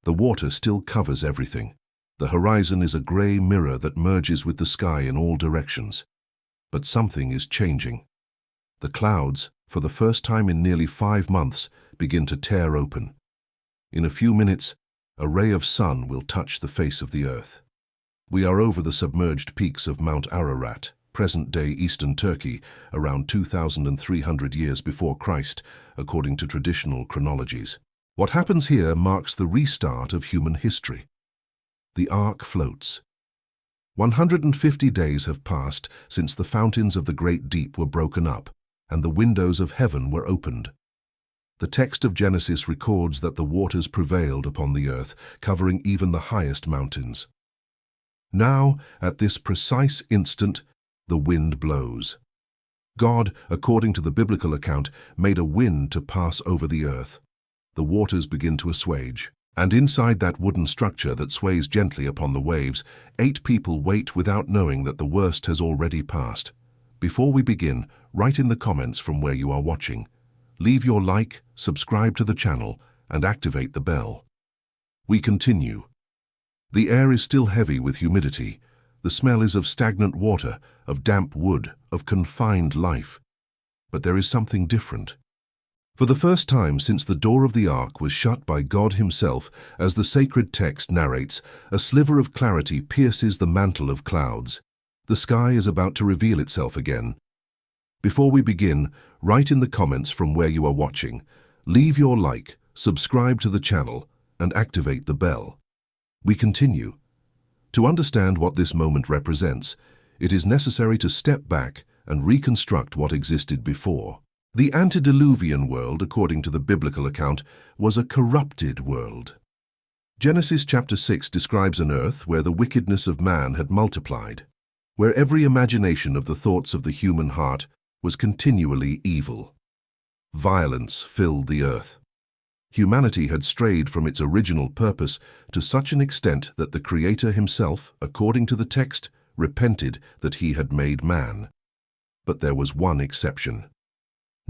The water still covers everything. The horizon is a grey mirror that merges with the sky in all directions. But something is changing. The clouds, for the first time in nearly 5 months, begin to tear open. In a few minutes, a ray of sun will touch the face of the earth. We are over the submerged peaks of Mount Ararat, present-day eastern Turkey, around 2,300 years before Christ, according to traditional chronologies. What happens here marks the restart of human history. The Ark floats. 150 days have passed since the fountains of the great deep were broken up and the windows of heaven were opened. The text of Genesis records that the waters prevailed upon the earth, covering even the highest mountains. Now, at this precise instant, the wind blows. God, according to the biblical account, made a wind to pass over the earth. The waters begin to assuage, and inside that wooden structure that sways gently upon the waves, 8 people wait without knowing that the worst has already passed. Before we begin, write in the comments from where you are watching. Leave your like, subscribe to the channel, and activate the bell. We continue. The air is still heavy with humidity. The smell is of stagnant water, of damp wood, of confined life. But there is something different. For the first time since the door of the ark was shut by God himself, as the sacred text narrates, a sliver of clarity pierces the mantle of clouds. The sky is about to reveal itself again. Before we begin, write in the comments from where you are watching. Leave your like, subscribe to the channel, and activate the bell. We continue. To understand what this moment represents, it is necessary to step back and reconstruct what existed before. The antediluvian world, according to the biblical account, was a corrupted world. Genesis chapter 6 describes an earth where the wickedness of man had multiplied, where every imagination of the thoughts of the human heart was continually evil. Violence filled the earth. Humanity had strayed from its original purpose to such an extent that the Creator himself, according to the text, repented that he had made man. But there was one exception.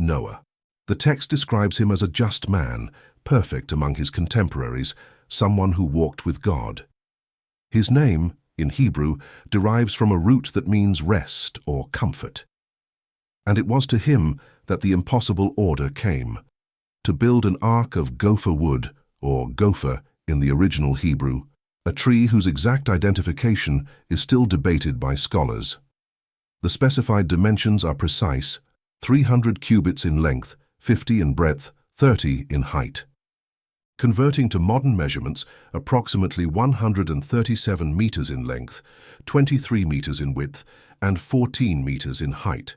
Noah. The text describes him as a just man, perfect among his contemporaries, someone who walked with God. His name, in Hebrew, derives from a root that means rest or comfort. And it was to him that the impossible order came, to build an ark of gopher wood, or gopher in the original Hebrew, a tree whose exact identification is still debated by scholars. The specified dimensions are precise: 300 cubits in length, 50 in breadth, 30 in height. Converting to modern measurements, approximately 137 meters in length, 23 meters in width, and 14 meters in height.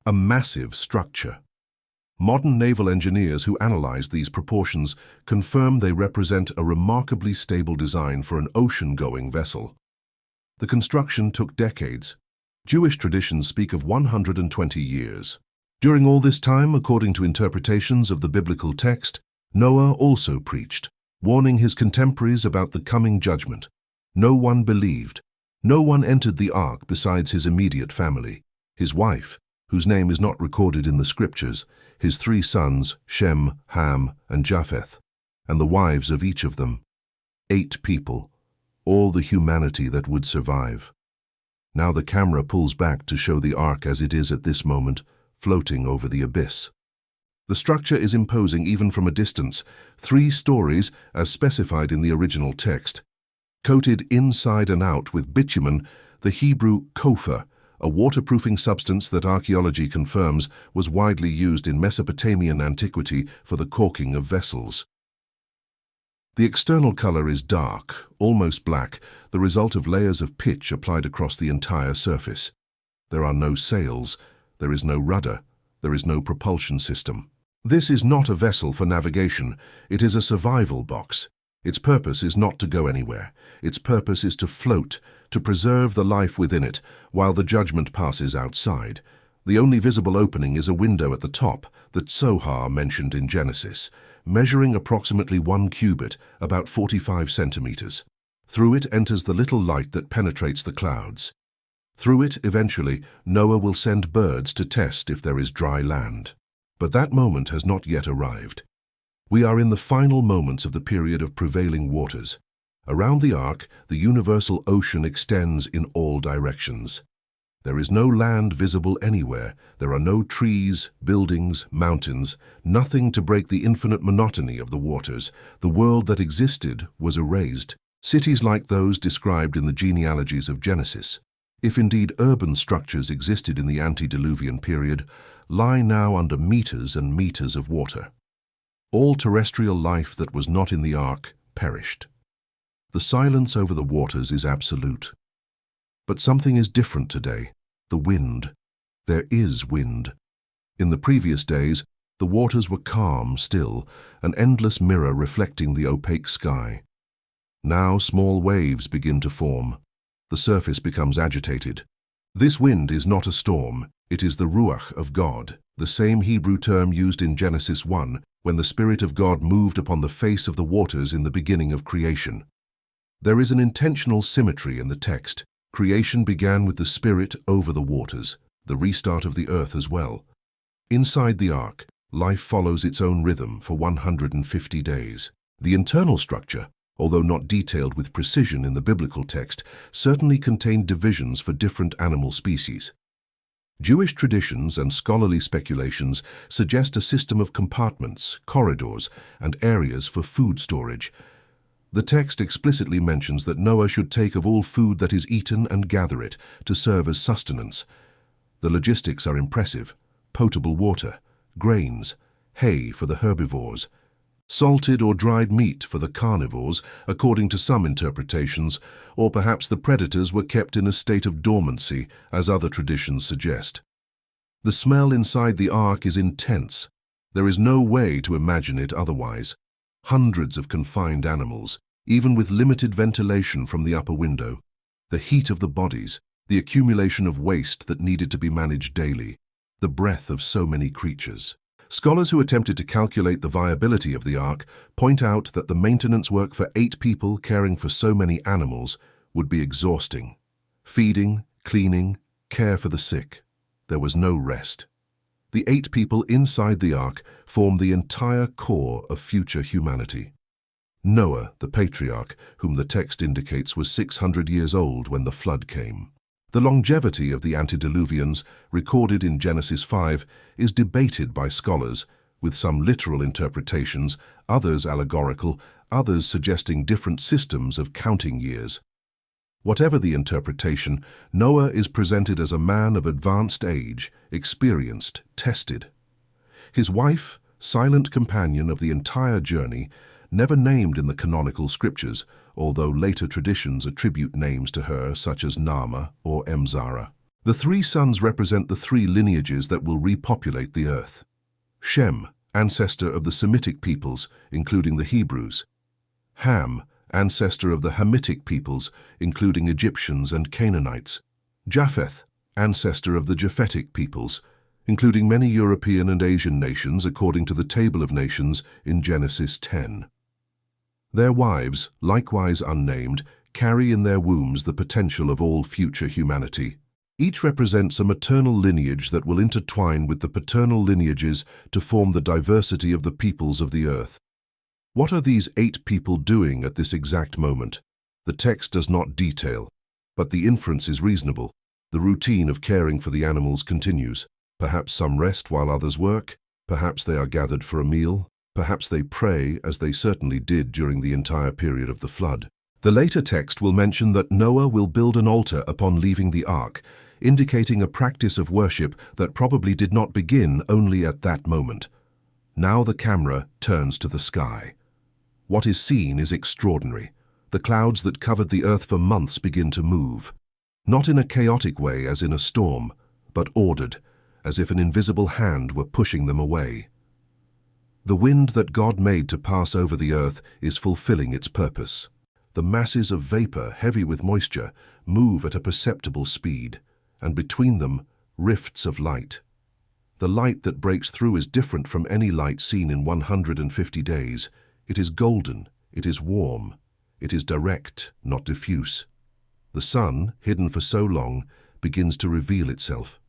A massive structure. Modern naval engineers who analyze these proportions confirm they represent a remarkably stable design for an ocean-going vessel. The construction took decades. Jewish traditions speak of 120 years. During all this time, according to interpretations of the biblical text, Noah also preached, warning his contemporaries about the coming judgment. No one believed. No one entered the ark besides his immediate family, his wife, whose name is not recorded in the scriptures, his 3 sons, Shem, Ham, and Japheth, and the wives of each of them. 8 people, all the humanity that would survive. Now the camera pulls back to show the ark as it is at this moment, floating over the abyss. The structure is imposing even from a distance, 3 stories as specified in the original text. Coated inside and out with bitumen, the Hebrew kopher, a waterproofing substance that archaeology confirms was widely used in Mesopotamian antiquity for the caulking of vessels. The external color is dark, almost black, the result of layers of pitch applied across the entire surface. There are no sails, there is no rudder, there is no propulsion system. This is not a vessel for navigation, it is a survival box. Its purpose is not to go anywhere. Its purpose is to float, to preserve the life within it, while the judgment passes outside. The only visible opening is a window at the top that Zohar mentioned in Genesis, measuring approximately 1 cubit, about 45 centimeters. Through it enters the little light that penetrates the clouds. Through it, eventually, Noah will send birds to test if there is dry land. But that moment has not yet arrived. We are in the final moments of the period of prevailing waters. Around the ark, the universal ocean extends in all directions. There is no land visible anywhere. There are no trees, buildings, mountains, nothing to break the infinite monotony of the waters. The world that existed was erased. Cities like those described in the genealogies of Genesis, if indeed urban structures existed in the antediluvian period, lie now under meters and meters of water. All terrestrial life that was not in the ark perished. The silence over the waters is absolute. But something is different today. The wind. There is wind. In the previous days, the waters were calm, still, an endless mirror reflecting the opaque sky. Now small waves begin to form. The surface becomes agitated. This wind is not a storm, it is the Ruach of God, the same Hebrew term used in Genesis 1, when the Spirit of God moved upon the face of the waters in the beginning of creation. There is an intentional symmetry in the text. Creation began with the Spirit over the waters, the restart of the earth as well. Inside the ark, life follows its own rhythm for 150 days. The internal structure, although not detailed with precision in the biblical text, certainly contained divisions for different animal species. Jewish traditions and scholarly speculations suggest a system of compartments, corridors, and areas for food storage. The text explicitly mentions that Noah should take of all food that is eaten and gather it to serve as sustenance. The logistics are impressive: potable water, grains, hay for the herbivores, salted or dried meat for the carnivores, according to some interpretations, or perhaps the predators were kept in a state of dormancy, as other traditions suggest. The smell inside the ark is intense. There is no way to imagine it otherwise. Hundreds of confined animals, even with limited ventilation from the upper window, the heat of the bodies, the accumulation of waste that needed to be managed daily, the breath of so many creatures. Scholars who attempted to calculate the viability of the ark point out that the maintenance work for 8 people caring for so many animals would be exhausting. Feeding, cleaning, care for the sick. There was no rest. The 8 people inside the ark form the entire core of future humanity. Noah, the patriarch, whom the text indicates was 600 years old when the flood came. The longevity of the antediluvians, recorded in Genesis 5, is debated by scholars, with some literal interpretations, others allegorical, others suggesting different systems of counting years. Whatever the interpretation, Noah is presented as a man of advanced age, experienced, tested. His wife, silent companion of the entire journey, never named in the canonical scriptures, although later traditions attribute names to her such as Naamah or Emzara. The 3 sons represent the 3 lineages that will repopulate the earth. Shem, ancestor of the Semitic peoples, including the Hebrews. Ham, ancestor of the Hamitic peoples, including Egyptians and Canaanites. Japheth, ancestor of the Japhetic peoples, including many European and Asian nations according to the Table of Nations in Genesis 10. Their wives, likewise unnamed, carry in their wombs the potential of all future humanity. Each represents a maternal lineage that will intertwine with the paternal lineages to form the diversity of the peoples of the earth. What are these 8 people doing at this exact moment? The text does not detail, but the inference is reasonable. The routine of caring for the animals continues. Perhaps some rest while others work. Perhaps they are gathered for a meal. Perhaps they pray, as they certainly did during the entire period of the flood. The later text will mention that Noah will build an altar upon leaving the ark, indicating a practice of worship that probably did not begin only at that moment. Now the camera turns to the sky. What is seen is extraordinary. The clouds that covered the earth for months begin to move. Not in a chaotic way as in a storm, but ordered, as if an invisible hand were pushing them away. The wind that God made to pass over the earth is fulfilling its purpose. The masses of vapor, heavy with moisture, move at a perceptible speed, and between them, rifts of light. The light that breaks through is different from any light seen in 150 days. It is golden, it is warm, it is direct, not diffuse. The sun, hidden for so long, begins to reveal itself.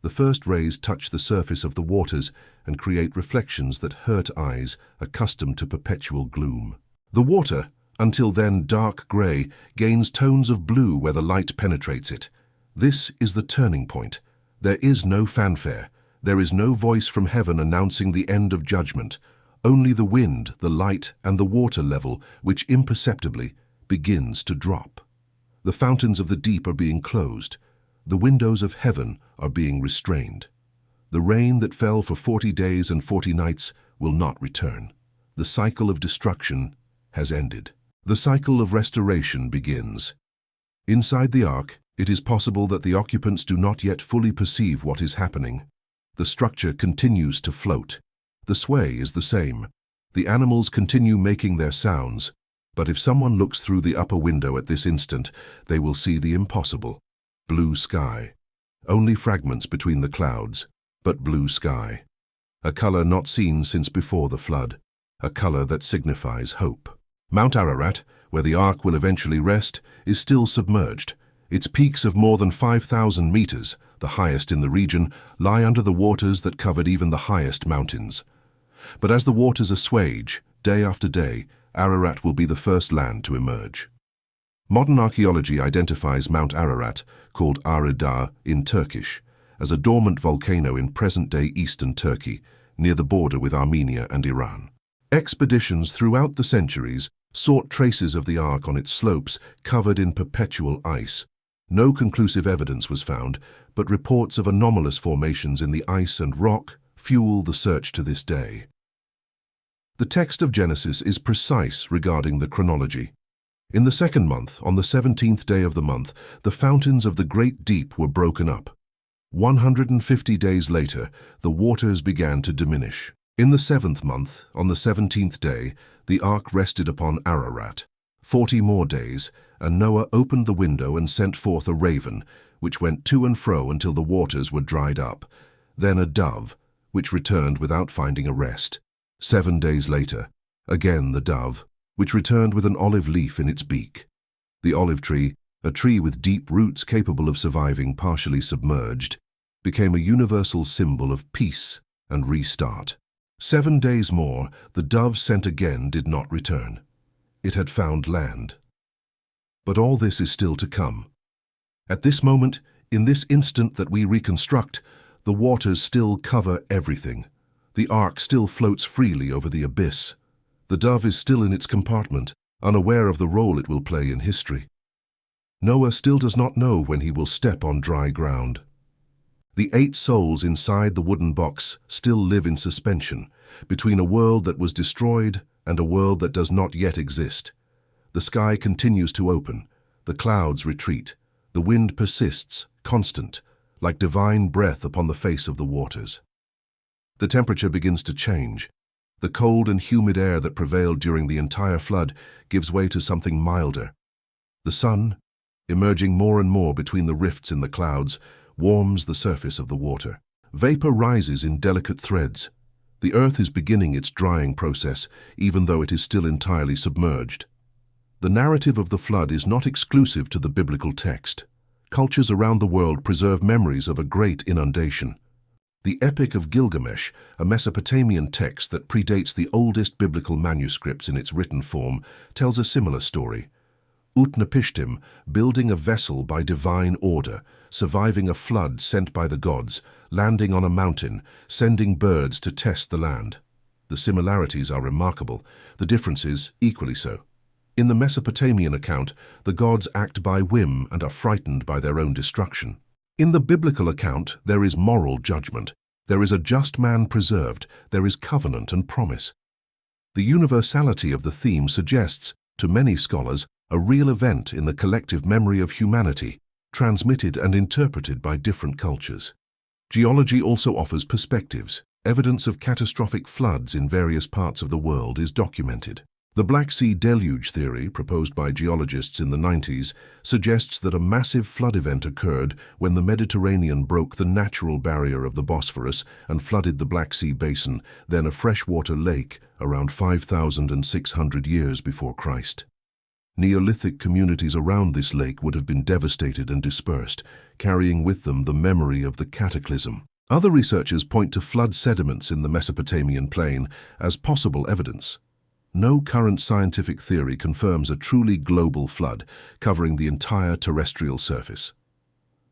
The first rays touch the surface of the waters and create reflections that hurt eyes accustomed to perpetual gloom. The water, until then dark grey, gains tones of blue where the light penetrates it. This is the turning point. There is no fanfare. There is no voice from heaven announcing the end of judgment. Only the wind, the light, and the water level, which imperceptibly begins to drop. The fountains of the deep are being closed. The windows of heaven are being restrained. The rain that fell for 40 days and 40 nights will not return. The cycle of destruction has ended. The cycle of restoration begins. Inside the ark, it is possible that the occupants do not yet fully perceive what is happening. The structure continues to float. The sway is the same. The animals continue making their sounds. But if someone looks through the upper window at this instant, they will see the impossible. Blue sky. Only fragments between the clouds, but blue sky. A color not seen since before the flood. A color that signifies hope. Mount Ararat, where the ark will eventually rest, is still submerged. Its peaks of more than 5,000 meters, the highest in the region, lie under the waters that covered even the highest mountains. But as the waters assuage, day after day, Ararat will be the first land to emerge. Modern archaeology identifies Mount Ararat, called ARARAT in Turkish, as a dormant volcano in present-day eastern Turkey, near the border with Armenia and Iran. Expeditions throughout the centuries sought traces of the ark on its slopes covered in perpetual ice. No conclusive evidence was found, but reports of anomalous formations in the ice and rock fuel the search to this day. The text of Genesis is precise regarding the chronology. In the second month, on the 17th day of the month, the fountains of the great deep were broken up. 150 days later, the waters began to diminish. In the 7th month, on the 17th day, the ark rested upon Ararat. 40 more days, and Noah opened the window and sent forth a raven, which went to and fro until the waters were dried up. Then a dove, which returned without finding a rest. 7 days later, again the dove, which returned with an olive leaf in its beak. The olive tree, a tree with deep roots capable of surviving partially submerged, became a universal symbol of peace and restart. 7 days more, the dove sent again did not return. It had found land. But all this is still to come. At this moment, in this instant that we reconstruct, the waters still cover everything. The ark still floats freely over the abyss. The dove is still in its compartment, unaware of the role it will play in history. Noah still does not know when he will step on dry ground. The 8 souls inside the wooden box still live in suspension, between a world that was destroyed and a world that does not yet exist. The sky continues to open, the clouds retreat, the wind persists, constant, like divine breath upon the face of the waters. The temperature begins to change. The cold and humid air that prevailed during the entire flood gives way to something milder. The sun, emerging more and more between the rifts in the clouds, warms the surface of the water. Vapor rises in delicate threads. The earth is beginning its drying process, even though it is still entirely submerged. The narrative of the flood is not exclusive to the biblical text. Cultures around the world preserve memories of a great inundation. The Epic of Gilgamesh, a Mesopotamian text that predates the oldest biblical manuscripts in its written form, tells a similar story. Utnapishtim, building a vessel by divine order, surviving a flood sent by the gods, landing on a mountain, sending birds to test the land. The similarities are remarkable, the differences equally so. In the Mesopotamian account, the gods act by whim and are frightened by their own destruction. In the biblical account, there is moral judgment. There is a just man preserved. There is covenant and promise. The universality of the theme suggests, to many scholars, a real event in the collective memory of humanity, transmitted and interpreted by different cultures. Geology also offers perspectives. Evidence of catastrophic floods in various parts of the world is documented. The Black Sea deluge theory, proposed by geologists in the 90s, suggests that a massive flood event occurred when the Mediterranean broke the natural barrier of the Bosphorus and flooded the Black Sea basin, then a freshwater lake, around 5,600 years before Christ. Neolithic communities around this lake would have been devastated and dispersed, carrying with them the memory of the cataclysm. Other researchers point to flood sediments in the Mesopotamian plain as possible evidence. No current scientific theory confirms a truly global flood covering the entire terrestrial surface.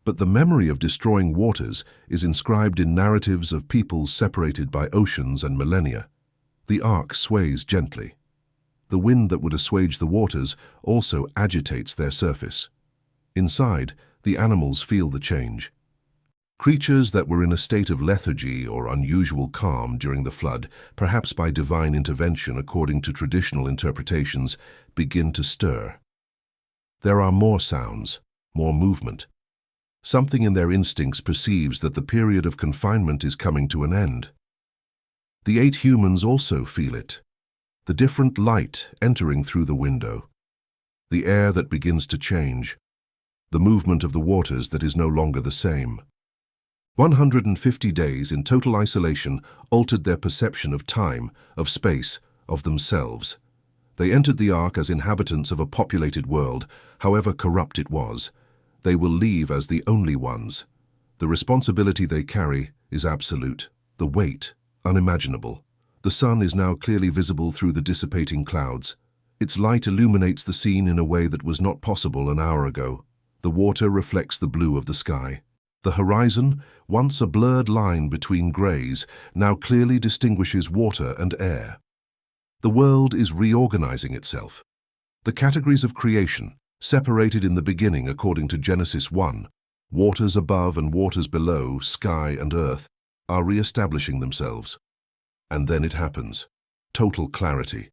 But the memory of destroying waters is inscribed in narratives of peoples separated by oceans and millennia. The ark sways gently. The wind that would assuage the waters also agitates their surface. Inside, the animals feel the change. Creatures that were in a state of lethargy or unusual calm during the flood, perhaps by divine intervention according to traditional interpretations, begin to stir. There are more sounds, more movement. Something in their instincts perceives that the period of confinement is coming to an end. The 8 humans also feel it. The different light entering through the window. The air that begins to change. The movement of the waters that is no longer the same. 150 days in total isolation altered their perception of time, of space, of themselves. They entered the ark as inhabitants of a populated world, however corrupt it was. They will leave as the only ones. The responsibility they carry is absolute, the weight unimaginable. The sun is now clearly visible through the dissipating clouds. Its light illuminates the scene in a way that was not possible an hour ago. The water reflects the blue of the sky. The horizon, once a blurred line between greys, now clearly distinguishes water and air. The world is reorganizing itself. The categories of creation, separated in the beginning according to Genesis 1, waters above and waters below, sky and earth, are re-establishing themselves. And then it happens. Total clarity.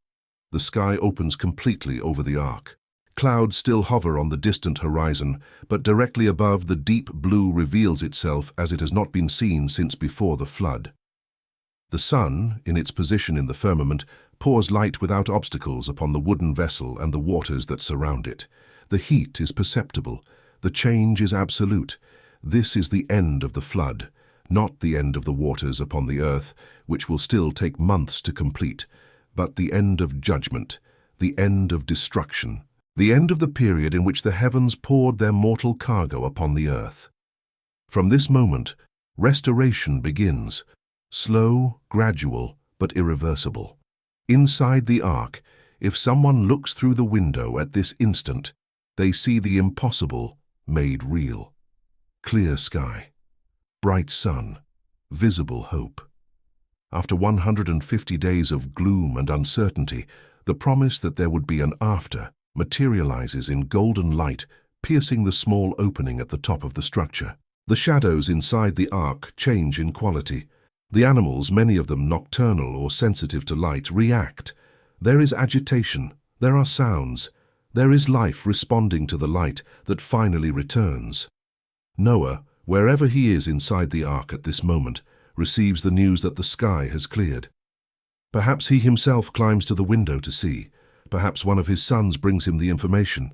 The sky opens completely over the ark. Clouds still hover on the distant horizon, but directly above the deep blue reveals itself as it has not been seen since before the flood. The sun, in its position in the firmament, pours light without obstacles upon the wooden vessel and the waters that surround it. The heat is perceptible. The change is absolute. This is the end of the flood, not the end of the waters upon the earth, which will still take months to complete, but the end of judgment, the end of destruction, the end of the period in which the heavens poured their mortal cargo upon the earth. From this moment, restoration begins, slow, gradual, but irreversible. Inside the ark, if someone looks through the window at this instant, they see the impossible made real. Clear sky, bright sun, visible hope. After 150 days of gloom and uncertainty, the promise that there would be an after materializes in golden light, piercing the small opening at the top of the structure. The shadows inside the ark change in quality. The animals, many of them nocturnal or sensitive to light, react. There is agitation, there are sounds, there is life responding to the light that finally returns. Noah, wherever he is inside the ark at this moment, receives the news that the sky has cleared. Perhaps he himself climbs to the window to see. Perhaps one of his sons brings him the information.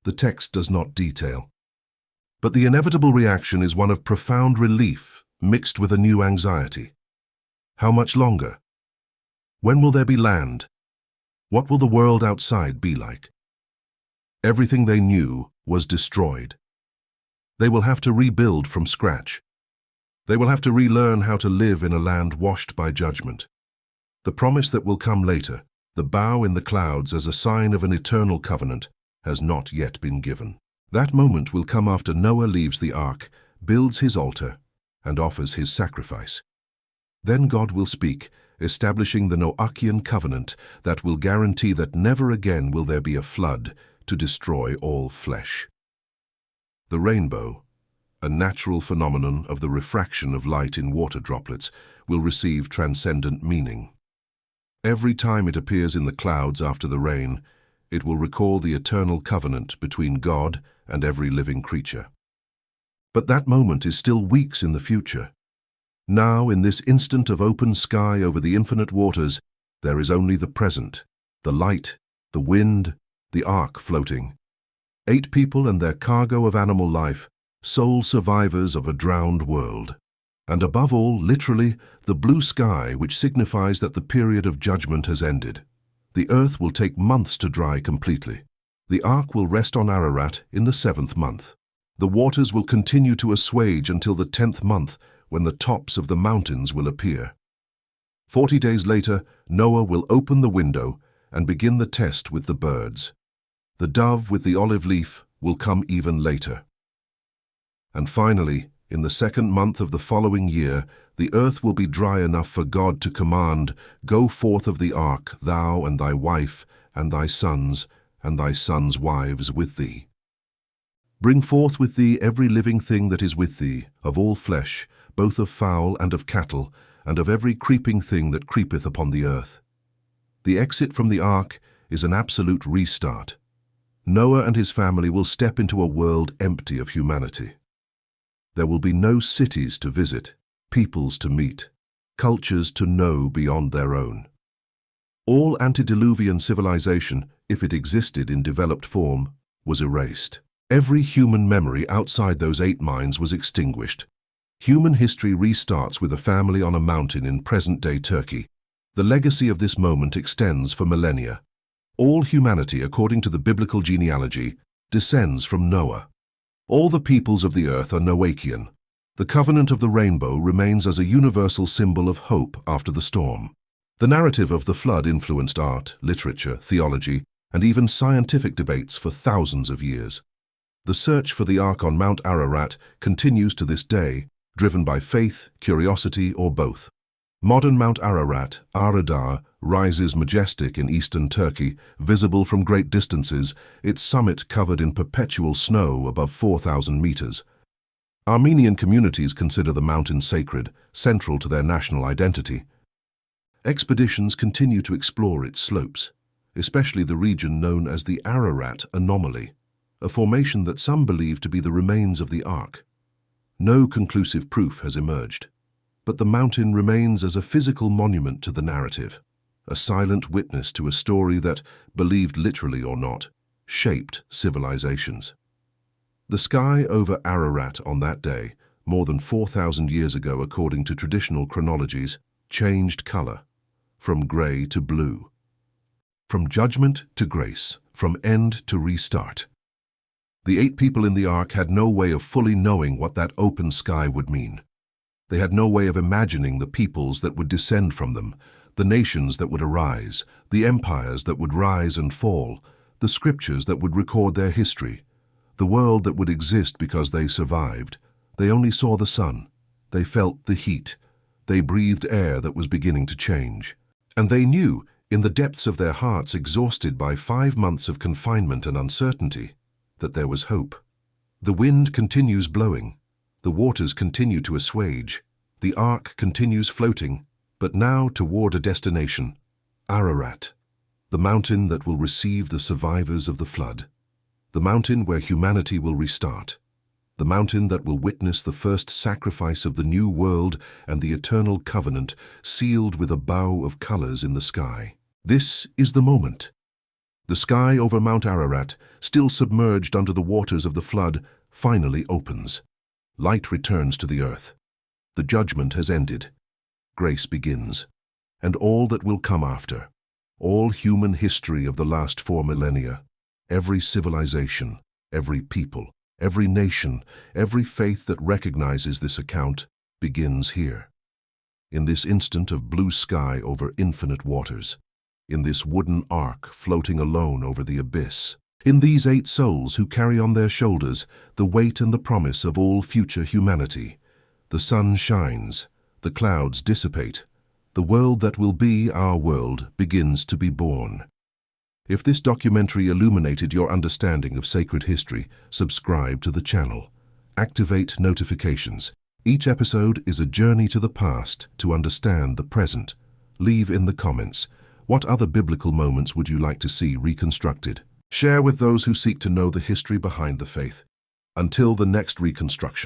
The text does not detail. But the inevitable reaction is one of profound relief mixed with a new anxiety. How much longer? When will there be land? What will the world outside be like? Everything they knew was destroyed. They will have to rebuild from scratch. They will have to relearn how to live in a land washed by judgment. The promise that will come later, the bow in the clouds as a sign of an eternal covenant, has not yet been given. That moment will come after Noah leaves the ark, builds his altar, and offers his sacrifice. Then God will speak, establishing the Noachian covenant that will guarantee that never again will there be a flood to destroy all flesh. The rainbow, a natural phenomenon of the refraction of light in water droplets, will receive transcendent meaning. Every time it appears in the clouds after the rain, it will recall the eternal covenant between God and every living creature. But that moment is still weeks in the future. Now, in this instant of open sky over the infinite waters, there is only the present, the light, the wind, the ark floating. 8 people and their cargo of animal life, sole survivors of a drowned world. And above all, literally, the blue sky, which signifies that the period of judgment has ended. The earth will take months to dry completely. The ark will rest on Ararat in the 7th month. The waters will continue to assuage until the 10th month, when the tops of the mountains will appear. 40 days later, Noah will open the window and begin the test with the birds. The dove with the olive leaf will come even later. And finally, in the 2nd month of the following year, the earth will be dry enough for God to command, "Go forth of the ark, thou and thy wife, and thy sons wives with thee. Bring forth with thee every living thing that is with thee, of all flesh, both of fowl and of cattle, and of every creeping thing that creepeth upon the earth." The exit from the ark is an absolute restart. Noah and his family will step into a world empty of humanity. There will be no cities to visit, peoples to meet, cultures to know beyond their own. All antediluvian civilization, if it existed in developed form, was erased. Every human memory outside those 8 mines was extinguished. Human history restarts with a family on a mountain in present-day Turkey. The legacy of this moment extends for millennia. All humanity, according to the biblical genealogy, descends from Noah. All the peoples of the earth are Noachian. The covenant of the rainbow remains as a universal symbol of hope after the storm. The narrative of the flood influenced art, literature, theology, and even scientific debates for thousands of years. The search for the Ark on Mount Ararat continues to this day, driven by faith, curiosity, or both. Modern Mount Ararat, ARARAT, rises majestic in eastern Turkey, visible from great distances, its summit covered in perpetual snow above 4,000 meters. Armenian communities consider the mountain sacred, central to their national identity. Expeditions continue to explore its slopes, especially the region known as the Ararat Anomaly, a formation that some believe to be the remains of the Ark. No conclusive proof has emerged, but the mountain remains as a physical monument to the narrative, a silent witness to a story that, believed literally or not, shaped civilizations. The sky over Ararat on that day, more than 4,000 years ago according to traditional chronologies, changed color, from gray to blue, from judgment to grace, from end to restart. The 8 people in the ark had no way of fully knowing what that open sky would mean. They had no way of imagining the peoples that would descend from them, the nations that would arise, the empires that would rise and fall, the scriptures that would record their history, the world that would exist because they survived. They only saw the sun. They felt the heat. They breathed air that was beginning to change. And they knew, in the depths of their hearts exhausted by 5 months of confinement and uncertainty, that there was hope. The wind continues blowing. The waters continue to assuage. The ark continues floating, but now toward a destination, Ararat, the mountain that will receive the survivors of the flood, the mountain where humanity will restart, the mountain that will witness the first sacrifice of the new world and the eternal covenant sealed with a bow of colors in the sky. This is the moment. The sky over Mount Ararat, still submerged under the waters of the flood, finally opens. Light returns to the earth. The judgment has ended. Grace begins. And all that will come after, all human history of the last 4 millennia, every civilization, every people, every nation, every faith that recognizes this account, begins here. In this instant of blue sky over infinite waters, in this wooden ark floating alone over the abyss, in these 8 souls who carry on their shoulders the weight and the promise of all future humanity, the sun shines, the clouds dissipate, the world that will be our world begins to be born. If this documentary illuminated your understanding of sacred history, subscribe to the channel. Activate notifications. Each episode is a journey to the past to understand the present. Leave in the comments, what other biblical moments would you like to see reconstructed? Share with those who seek to know the history behind the faith. Until the next reconstruction.